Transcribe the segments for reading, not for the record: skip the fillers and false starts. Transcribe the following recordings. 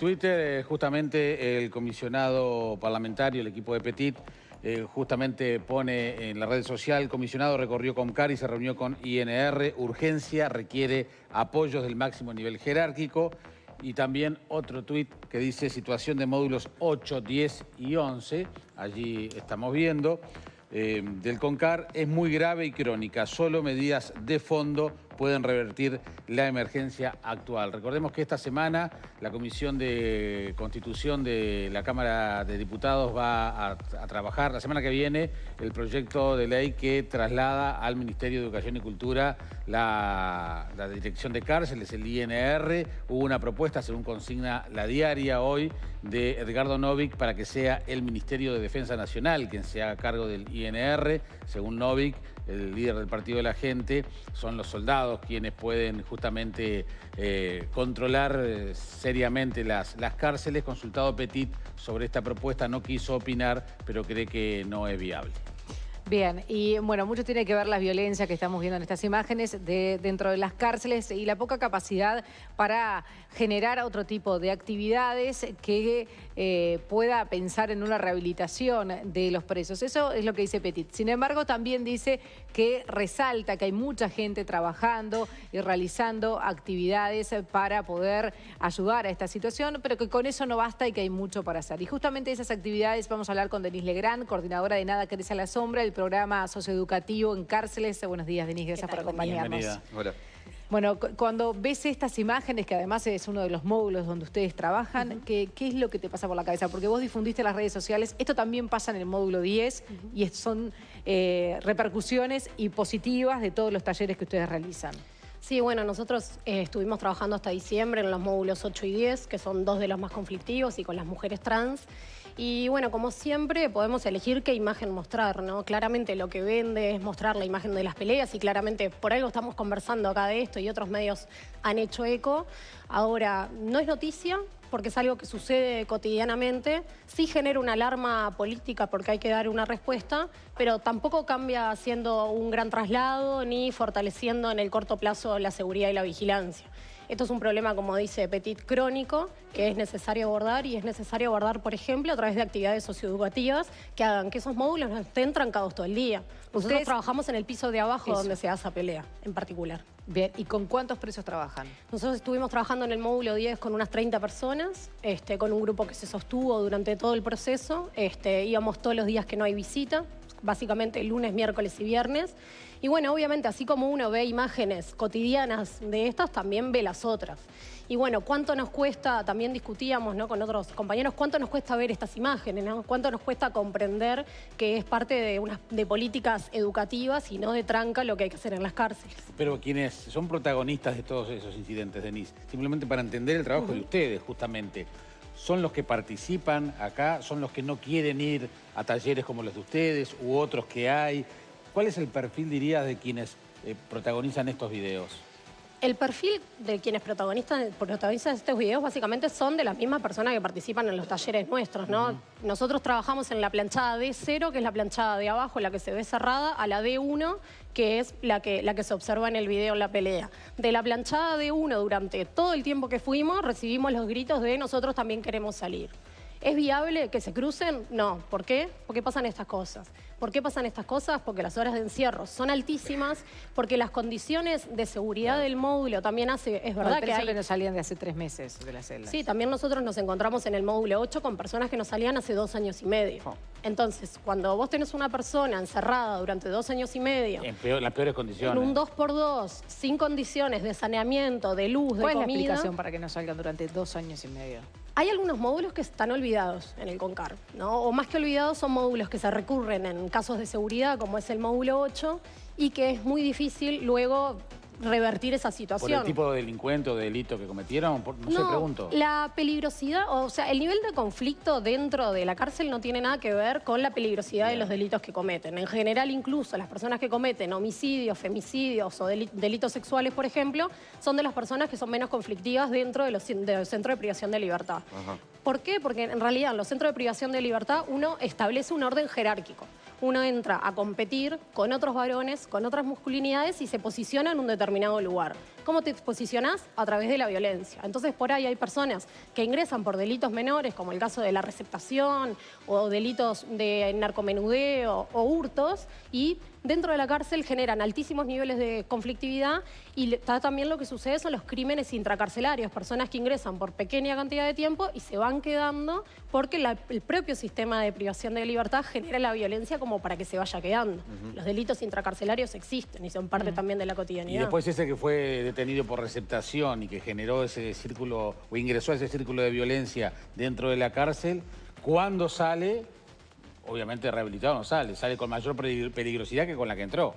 Twitter, justamente el comisionado parlamentario, el equipo de Petit, justamente pone en la red social: el comisionado recorrió Comcar y se reunió con INR, urgencia, requiere apoyos del máximo nivel jerárquico. Y también otro tuit que dice: situación de módulos 8, 10 y 11, allí estamos viendo, del Comcar, es muy grave y crónica, solo medidas de fondo pueden revertir la emergencia actual. Recordemos que esta semana la Comisión de Constitución de la Cámara de Diputados va a trabajar, la semana que viene, el proyecto de ley que traslada al Ministerio de Educación y Cultura la Dirección de Cárceles, el INR. Hubo una propuesta, según consigna La Diaria hoy, de Edgardo Novick para que sea el Ministerio de Defensa Nacional quien se haga cargo del INR. Según Novick, el líder del Partido de la Gente, son los soldados quienes pueden justamente controlar seriamente las cárceles. Consultado Petit sobre esta propuesta, no quiso opinar, pero cree que no es viable. Bien, y bueno, mucho tiene que ver la violencia que estamos viendo en estas imágenes dentro de las cárceles y la poca capacidad para generar otro tipo de actividades que pueda pensar en una rehabilitación de los presos. Eso es lo que dice Petit. Sin embargo, también dice que resalta que hay mucha gente trabajando y realizando actividades para poder ayudar a esta situación, pero que con eso no basta y que hay mucho para hacer. Y justamente de esas actividades vamos a hablar con Denise Legrand, coordinadora de Nada Crece a la Sombra, el programa socioeducativo en cárceles. Buenos días, Denise, gracias por acompañarnos. Bienvenida. Hola. Bueno, cuando ves estas imágenes, que además es uno de los módulos donde ustedes trabajan, ¿qué es lo que te pasa por la cabeza? Porque vos difundiste en las redes sociales, esto también pasa en el módulo 10 y son repercusiones y positivas de todos los talleres que ustedes realizan. Sí, bueno, nosotros estuvimos trabajando hasta diciembre en los módulos 8 y 10, que son dos de los más conflictivos, y con las mujeres trans. Y bueno, como siempre, podemos elegir qué imagen mostrar, ¿no? Claramente lo que vende es mostrar la imagen de las peleas y claramente por algo estamos conversando acá de esto y otros medios han hecho eco. Ahora, no es noticia porque es algo que sucede cotidianamente, sí genera una alarma política porque hay que dar una respuesta, pero tampoco cambia haciendo un gran traslado ni fortaleciendo en el corto plazo la seguridad y la vigilancia. Esto es un problema, como dice Petit, crónico, que es necesario abordar y es necesario abordar, por ejemplo, a través de actividades socioeducativas que hagan que esos módulos no estén trancados todo el día. Nosotros trabajamos en el piso de abajo donde se da esa pelea, en particular. Bien, ¿y con cuántos presos trabajan? Nosotros estuvimos trabajando en el módulo 10 con unas 30 personas, con un grupo que se sostuvo durante todo el proceso. Íbamos todos los días que no hay visita, básicamente lunes, miércoles y viernes. Y bueno, obviamente, así como uno ve imágenes cotidianas de estas, también ve las otras. Y bueno, ¿cuánto nos cuesta? También discutíamos, ¿no?, con otros compañeros, ¿cuánto nos cuesta ver estas imágenes, ¿no? ¿Cuánto nos cuesta comprender que es parte de políticas educativas y no de tranca lo que hay que hacer en las cárceles? Pero quienes son protagonistas de todos esos incidentes, Denise, simplemente para entender el trabajo de ustedes, justamente, ¿son los que participan acá? ¿Son los que no quieren ir a talleres como los de ustedes u otros que hay? ¿Cuál es el perfil, dirías, de quienes protagonizan estos videos? El perfil de quienes protagonizan estos videos básicamente son de las mismas personas que participan en los talleres nuestros, ¿no? Nosotros trabajamos en la planchada D0, que es la planchada de abajo, la que se ve cerrada, a la D1, que es la que se observa en el video en la pelea. De la planchada D1, durante todo el tiempo que fuimos, recibimos los gritos de nosotros también queremos salir. ¿Es viable que se crucen? No. ¿Por qué? Porque pasan estas cosas. ¿Por qué pasan estas cosas? Porque las horas de encierro son altísimas, porque las condiciones de seguridad del módulo también es verdad que hay... que no salían de hace 3 meses de las celdas. Sí, también nosotros nos encontramos en el módulo 8 con personas que nos salían hace 2 años y medio. Entonces, cuando vos tenés una persona encerrada durante 2 años y medio... En las peores condiciones. En un 2x2, sin condiciones de saneamiento, de luz, de comida... ¿Cuál es la explicación para que no salgan durante 2 años y medio? Hay algunos módulos que están olvidados en el Comcar, ¿no? O más que olvidados, son módulos que se recurren en casos de seguridad, como es el módulo 8, y que es muy difícil luego revertir esa situación. ¿Por el tipo de delincuente o de delito que cometieron? No sé, pregunto. La peligrosidad, o sea, el nivel de conflicto dentro de la cárcel no tiene nada que ver con la peligrosidad de los delitos que cometen. En general, incluso las personas que cometen homicidios, femicidios o delitos sexuales, por ejemplo, son de las personas que son menos conflictivas dentro de los centros de privación de libertad. Ajá. ¿Por qué? Porque en realidad en los centros de privación de libertad uno establece un orden jerárquico. Uno entra a competir con otros varones, con otras masculinidades y se posiciona en un determinado lugar. ¿Cómo te posicionás? A través de la violencia. Entonces, por ahí hay personas que ingresan por delitos menores, como el caso de la receptación o delitos de narcomenudeo o hurtos, y dentro de la cárcel generan altísimos niveles de conflictividad y también lo que sucede son los crímenes intracarcelarios, personas que ingresan por pequeña cantidad de tiempo y se van quedando porque el propio sistema de privación de libertad genera la violencia como para que se vaya quedando. Los delitos intracarcelarios existen y son parte también de la cotidianidad. Y después ese que fue detenido por receptación y que generó ese círculo o ingresó a ese círculo de violencia dentro de la cárcel, ¿cuándo sale? Obviamente rehabilitado no sale, sale con mayor peligrosidad que con la que entró.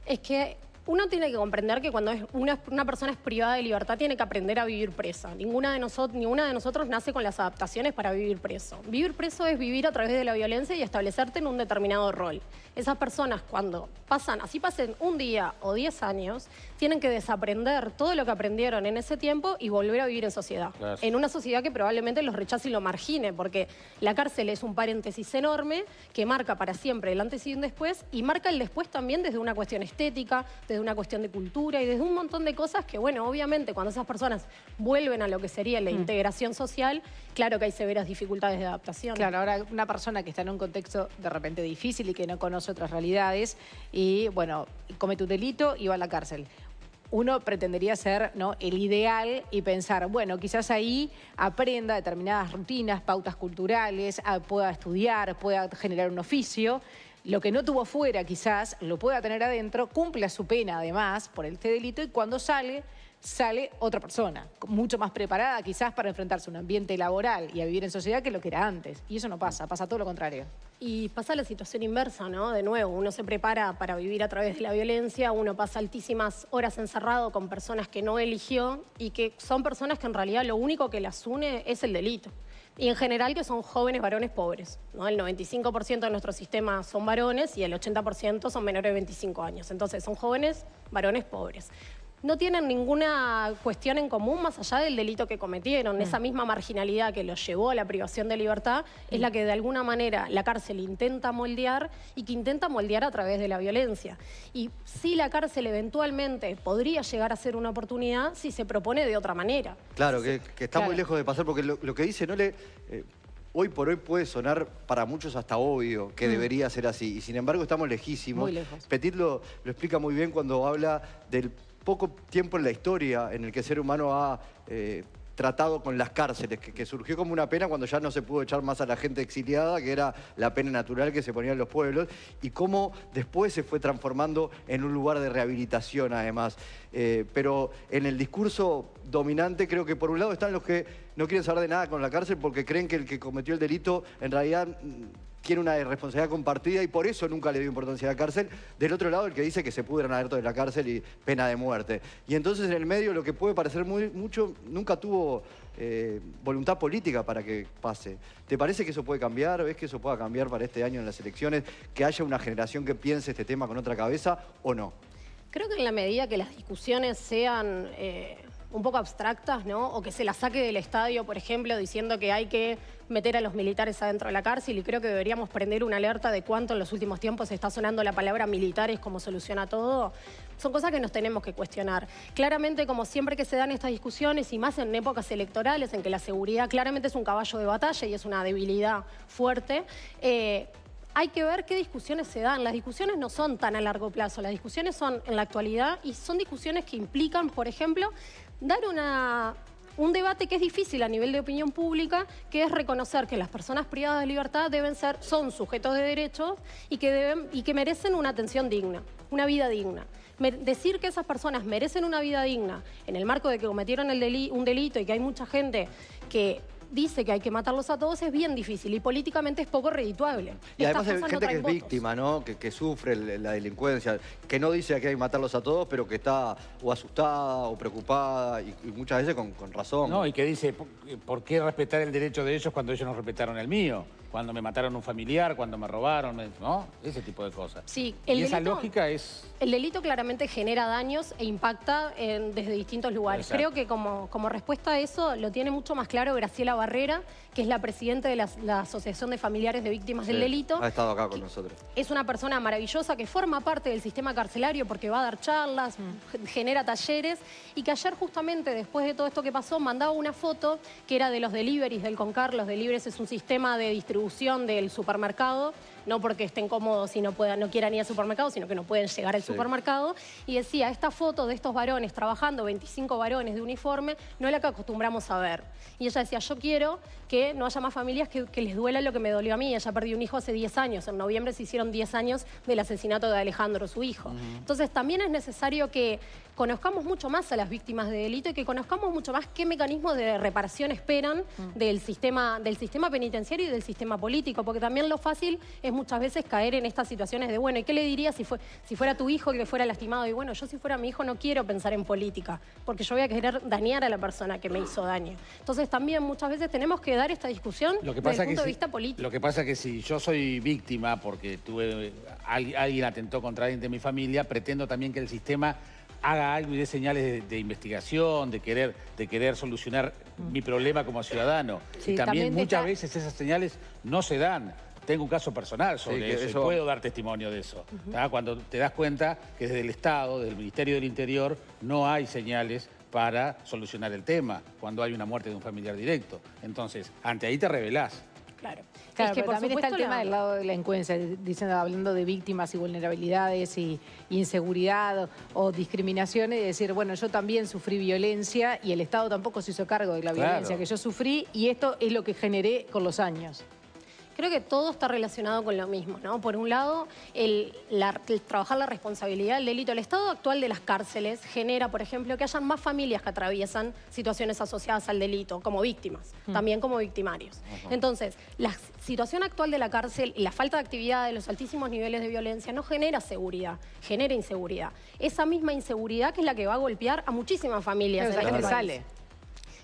Es que uno tiene que comprender que cuando una persona es privada de libertad tiene que aprender a vivir presa. Ninguna de nosotros nace con las adaptaciones para vivir preso. Vivir preso es vivir a través de la violencia y establecerte en un determinado rol. Esas personas cuando así pasen un día o 10 años, tienen que desaprender todo lo que aprendieron en ese tiempo y volver a vivir en sociedad. Claro. En una sociedad que probablemente los rechace y lo margine, porque la cárcel es un paréntesis enorme que marca para siempre el antes y un después, y marca el después también desde una cuestión estética, desde una cuestión de cultura y desde un montón de cosas que, bueno, obviamente cuando esas personas vuelven a lo que sería la integración social, claro que hay severas dificultades de adaptación. Claro, ahora una persona que está en un contexto de repente difícil y que no conoce otras realidades y, bueno, comete un delito y va a la cárcel. Uno pretendería ser, ¿no?, el ideal y pensar, bueno, quizás ahí aprenda determinadas rutinas, pautas culturales, pueda estudiar, pueda generar un oficio. Lo que no tuvo fuera quizás lo pueda tener adentro, cumpla su pena además por este delito y cuando sale otra persona, mucho más preparada quizás para enfrentarse a un ambiente laboral y a vivir en sociedad que lo que era antes. Y eso no pasa, pasa todo lo contrario. Y pasa la situación inversa, ¿no? De nuevo, uno se prepara para vivir a través de la violencia, uno pasa altísimas horas encerrado con personas que no eligió y que son personas que en realidad lo único que las une es el delito. Y en general que son jóvenes varones pobres, ¿no? El 95% de nuestro sistema son varones y el 80% son menores de 25 años. Entonces son jóvenes varones pobres. No tienen ninguna cuestión en común más allá del delito que cometieron. Esa misma marginalidad que los llevó a la privación de libertad es la que de alguna manera la cárcel intenta moldear y que intenta moldear a través de la violencia. Y sí, la cárcel eventualmente podría llegar a ser una oportunidad si se propone de otra manera. Claro, que está muy lejos de pasar porque lo que dice Nole... hoy por hoy puede sonar para muchos hasta obvio que debería ser así. Y sin embargo estamos lejísimos. Muy lejos. Petit lo explica muy bien cuando habla del poco tiempo en la historia en el que el ser humano ha tratado con las cárceles, que surgió como una pena cuando ya no se pudo echar más a la gente exiliada, que era la pena natural que se ponía en los pueblos, y cómo después se fue transformando en un lugar de rehabilitación además. Pero en el discurso dominante creo que por un lado están los que no quieren saber de nada con la cárcel porque creen que el que cometió el delito en realidad tiene una responsabilidad compartida y por eso nunca le dio importancia a la cárcel. Del otro lado, el que dice que se pudran adentro de la cárcel y pena de muerte. Y entonces en el medio lo que puede parecer mucho, nunca tuvo voluntad política para que pase. ¿Te parece que eso puede cambiar? ¿Ves que eso pueda cambiar para este año en las elecciones? ¿Que haya una generación que piense este tema con otra cabeza o no? Creo que en la medida que las discusiones sean un poco abstractas, ¿no? O que se las saque del estadio, por ejemplo, diciendo que hay que meter a los militares adentro de la cárcel, y creo que deberíamos prender una alerta de cuánto en los últimos tiempos está sonando la palabra militares como solución a todo. Son cosas que nos tenemos que cuestionar. Claramente, como siempre que se dan estas discusiones, y más en épocas electorales, en que la seguridad claramente es un caballo de batalla y es una debilidad fuerte, hay que ver qué discusiones se dan. Las discusiones no son tan a largo plazo, las discusiones son en la actualidad y son discusiones que implican, por ejemplo, dar un debate que es difícil a nivel de opinión pública, que es reconocer que las personas privadas de libertad son sujetos de derechos y que merecen una atención digna, una vida digna. Decir que esas personas merecen una vida digna en el marco de que cometieron un delito y que hay mucha gente que dice que hay que matarlos a todos es bien difícil y políticamente es poco redituable. Y además hay gente que es víctima, ¿no? Que sufre la delincuencia, que no dice que hay que matarlos a todos, pero que está o asustada o preocupada y muchas veces con razón. No, y que dice, ¿por qué respetar el derecho de ellos cuando ellos no respetaron el mío? cuando me mataron un familiar, cuando me robaron, ¿no? Ese tipo de cosas. Sí, y esa lógica es... El delito claramente genera daños e impacta desde distintos lugares. Exacto. Creo que como respuesta a eso lo tiene mucho más claro Graciela Barrera, que es la presidenta de la Asociación de Familiares de Víctimas del Delito. Ha estado acá con nosotros. Es una persona maravillosa que forma parte del sistema carcelario porque va a dar charlas, genera talleres, y que ayer justamente después de todo esto que pasó mandaba una foto que era de los deliveries del Concar. Los deliveries es un sistema de distribución del supermercado, no porque estén cómodos y no quieran ir al supermercado, sino que no pueden llegar al supermercado. Y decía, esta foto de estos varones trabajando, 25 varones de uniforme, no es la que acostumbramos a ver. Y ella decía, yo quiero que no haya más familias que les duela lo que me dolió a mí. Ella perdió un hijo hace 10 años. En noviembre se hicieron 10 años del asesinato de Alejandro, su hijo. Entonces también es necesario que conozcamos mucho más a las víctimas de delito y que conozcamos mucho más qué mecanismos de reparación esperan del sistema penitenciario y del sistema político, porque también lo fácil es muchas veces caer en estas situaciones de, bueno, ¿y qué le dirías si fuera tu hijo que fuera lastimado? Y bueno, yo si fuera mi hijo no quiero pensar en política, porque yo voy a querer dañar a la persona que me hizo daño. Entonces también muchas veces tenemos que dar esta discusión desde el punto de vista político. Lo que pasa es que si yo soy víctima porque alguien atentó contra alguien de mi familia, pretendo también que el sistema haga algo y dé señales de investigación, de querer solucionar mi problema como ciudadano. Sí, y también muchas veces esas señales no se dan. Tengo un caso personal sobre eso y puedo dar testimonio de eso. Cuando te das cuenta que desde el Estado, desde el Ministerio del Interior, no hay señales para solucionar el tema cuando hay una muerte de un familiar directo. Entonces, ante ahí te rebelás. Claro. Claro, es que pero por también está el supuesto tema del lado de la delincuencia, hablando de víctimas y vulnerabilidades y inseguridad o discriminación, y decir, bueno, yo también sufrí violencia y el Estado tampoco se hizo cargo de la violencia que yo sufrí, y esto es lo que generé con los años. Creo que todo está relacionado con lo mismo, ¿no? Por un lado, el trabajar la responsabilidad del delito. El estado actual de las cárceles genera, por ejemplo, que hayan más familias que atraviesan situaciones asociadas al delito, como víctimas, también como victimarios. Entonces, la situación actual de la cárcel y la falta de actividad de los altísimos niveles de violencia no genera seguridad, genera inseguridad. Esa misma inseguridad que es la que va a golpear a muchísimas familias. Esa gente sale.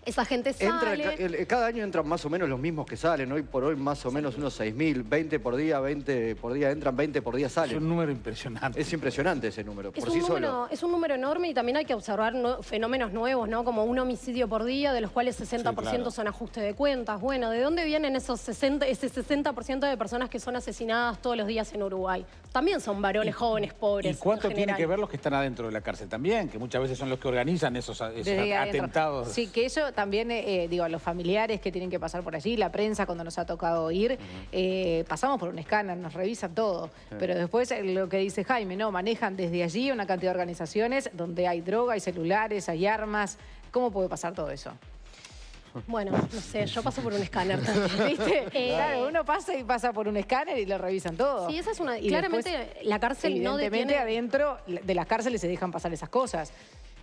Esa gente sale. Cada año entran más o menos los mismos que salen. Hoy por hoy más o menos unos 6.000, 20 por día entran, 20 por día salen. Es un número impresionante. Es impresionante ese número, por sí solo. Es un número enorme, y también hay que observar fenómenos nuevos, ¿no? Como un homicidio por día, de los cuales 60% son ajuste de cuentas. Bueno, ¿de dónde vienen ese 60% de personas que son asesinadas todos los días en Uruguay? También son varones jóvenes, pobres. ¿Y cuánto tiene que ver los que están adentro de la cárcel también? Que muchas veces son los que organizan esos atentados. Sí, que eso también, digo, los familiares que tienen que pasar por allí, la prensa cuando nos ha tocado ir, pasamos por un escáner, nos revisan todo. Pero después lo que dice Jaime, ¿no? Manejan desde allí una cantidad de organizaciones donde hay droga, hay celulares, hay armas. ¿Cómo puede pasar todo eso? Bueno, no sé, yo paso por un escáner también, ¿viste? Claro, uno pasa por un escáner y lo revisan todo. Sí, esa es una... Y claramente después, la cárcel no detiene... adentro de las cárceles se dejan pasar esas cosas.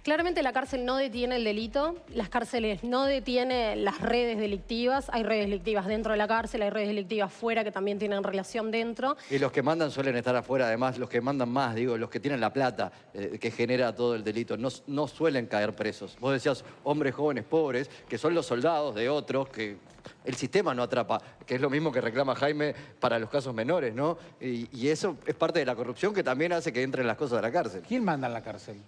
Claramente la cárcel no detiene el delito, las cárceles no detienen las redes delictivas. Hay redes delictivas dentro de la cárcel, hay redes delictivas fuera que también tienen relación dentro. Y los que mandan suelen estar afuera, además, los que mandan más, digo, los que tienen la plata que genera todo el delito, no suelen caer presos. Vos decías hombres jóvenes pobres, que son los soldados de otros, que el sistema no atrapa, que es lo mismo que reclama Jaime para los casos menores, ¿no? Y eso es parte de la corrupción que también hace que entren las cosas a la cárcel. ¿Quién manda en la cárcel?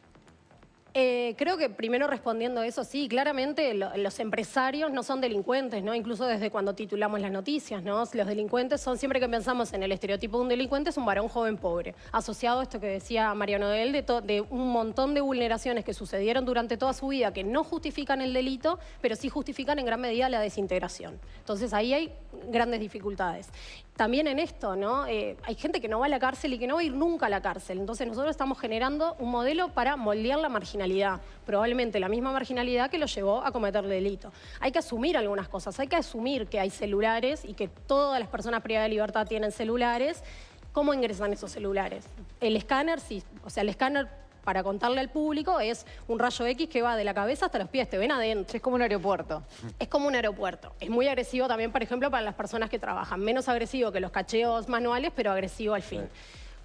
Creo que primero respondiendo a eso, sí, claramente los empresarios no son delincuentes, ¿no? Incluso desde cuando titulamos las noticias, ¿no? Los delincuentes son, siempre que pensamos en el estereotipo de un delincuente, es un varón joven pobre. Asociado a esto que decía Mariano de él, de un montón de vulneraciones que sucedieron durante toda su vida que no justifican el delito, pero sí justifican en gran medida la desintegración. Entonces ahí hay grandes dificultades. También en esto, ¿no? Hay gente que no va a la cárcel y que no va a ir nunca a la cárcel. Entonces nosotros estamos generando un modelo para moldear la marginalidad. Probablemente la misma marginalidad que lo llevó a cometer delito. Hay que asumir algunas cosas. Hay que asumir que hay celulares y que todas las personas privadas de libertad tienen celulares. ¿Cómo ingresan esos celulares? El escáner, sí. O sea, el escáner, para contarle al público, es un rayo X que va de la cabeza hasta los pies, te ven adentro. Es como un aeropuerto. Es como un aeropuerto. Es muy agresivo también, por ejemplo, para las personas que trabajan. Menos agresivo que los cacheos manuales, pero agresivo al fin.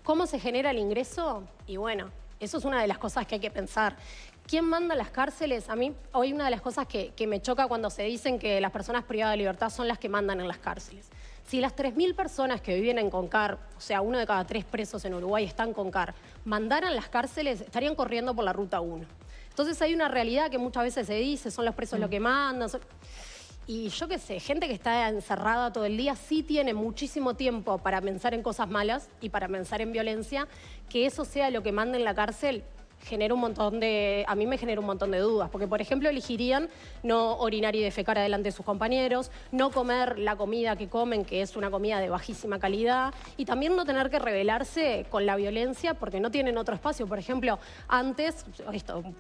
¿Cómo se genera el ingreso? Y bueno, eso es una de las cosas que hay que pensar. ¿Quién manda las cárceles? A mí, hoy una de las cosas que me choca cuando se dicen que las personas privadas de libertad son las que mandan en las cárceles. Si las 3.000 personas que viven en Concar, o sea, 1 de cada 3 presos en Uruguay está en Concar, mandaran las cárceles, estarían corriendo por la Ruta 1. Entonces hay una realidad que muchas veces se dice, son los presos los que mandan. Y yo qué sé, gente que está encerrada todo el día sí tiene muchísimo tiempo para pensar en cosas malas y para pensar en violencia. Que eso sea lo que manda en la cárcel genera un montón de... A mí me genera un montón de dudas, porque, por ejemplo, elegirían no orinar y defecar adelante de sus compañeros, no comer la comida que comen, que es una comida de bajísima calidad, y también no tener que rebelarse con la violencia porque no tienen otro espacio. Por ejemplo, antes,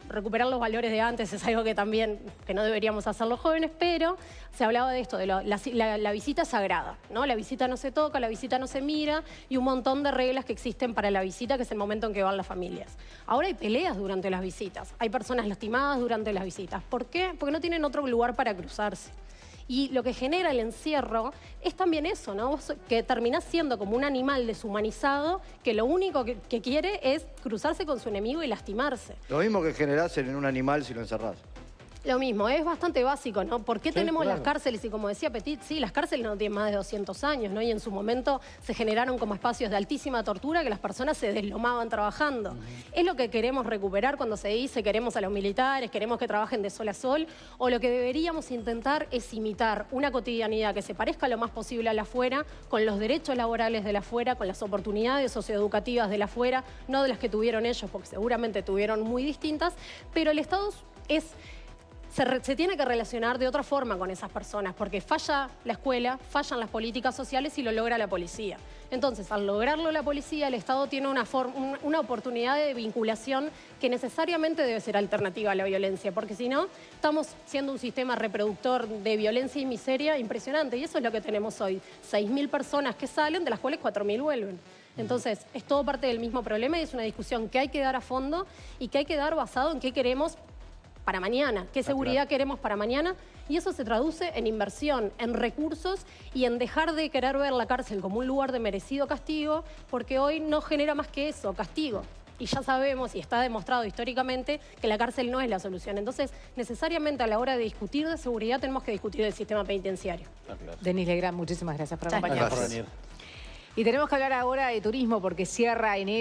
recuperar los valores de antes es algo que también, que no deberíamos hacer los jóvenes, pero se hablaba de esto, de la visita sagrada, ¿no? La visita no se toca, la visita no se mira, y un montón de reglas que existen para la visita, que es el momento en que van las familias. Ahora hay peleas durante las visitas, hay personas lastimadas durante las visitas. ¿Por qué? Porque no tienen otro lugar para cruzarse. Y lo que genera el encierro es también eso, ¿no? Que terminás siendo como un animal deshumanizado que lo único que quiere es cruzarse con su enemigo y lastimarse. Lo mismo que generás en un animal si lo encerrás. Lo mismo, es bastante básico, ¿no? ¿Por qué tenemos las cárceles? Y como decía Petit, sí, las cárceles no tienen más de 200 años, ¿no? Y en su momento se generaron como espacios de altísima tortura que las personas se deslomaban trabajando. ¿Es lo que queremos recuperar cuando se dice queremos a los militares, queremos que trabajen de sol a sol? ¿O lo que deberíamos intentar es imitar una cotidianidad que se parezca lo más posible a la afuera, con los derechos laborales de la afuera, con las oportunidades socioeducativas de la afuera, no de las que tuvieron ellos, porque seguramente tuvieron muy distintas, pero el Estado se tiene que relacionar de otra forma con esas personas, porque falla la escuela, fallan las políticas sociales y lo logra la policía. Entonces, al lograrlo la policía, el Estado tiene una oportunidad de vinculación que necesariamente debe ser alternativa a la violencia, porque si no, estamos siendo un sistema reproductor de violencia y miseria impresionante, y eso es lo que tenemos hoy. 6.000 personas que salen, de las cuales 4.000 vuelven. Entonces, es todo parte del mismo problema y es una discusión que hay que dar a fondo y que hay que dar basado en qué queremos para mañana, qué seguridad queremos para mañana, y eso se traduce en inversión, en recursos y en dejar de querer ver la cárcel como un lugar de merecido castigo, porque hoy no genera más que eso, castigo. Y ya sabemos, y está demostrado históricamente, que la cárcel no es la solución. Entonces, necesariamente a la hora de discutir de seguridad tenemos que discutir del sistema penitenciario. Denis Legrand, muchísimas gracias por acompañarnos. Gracias por venir. Y tenemos que hablar ahora de turismo porque cierra enero.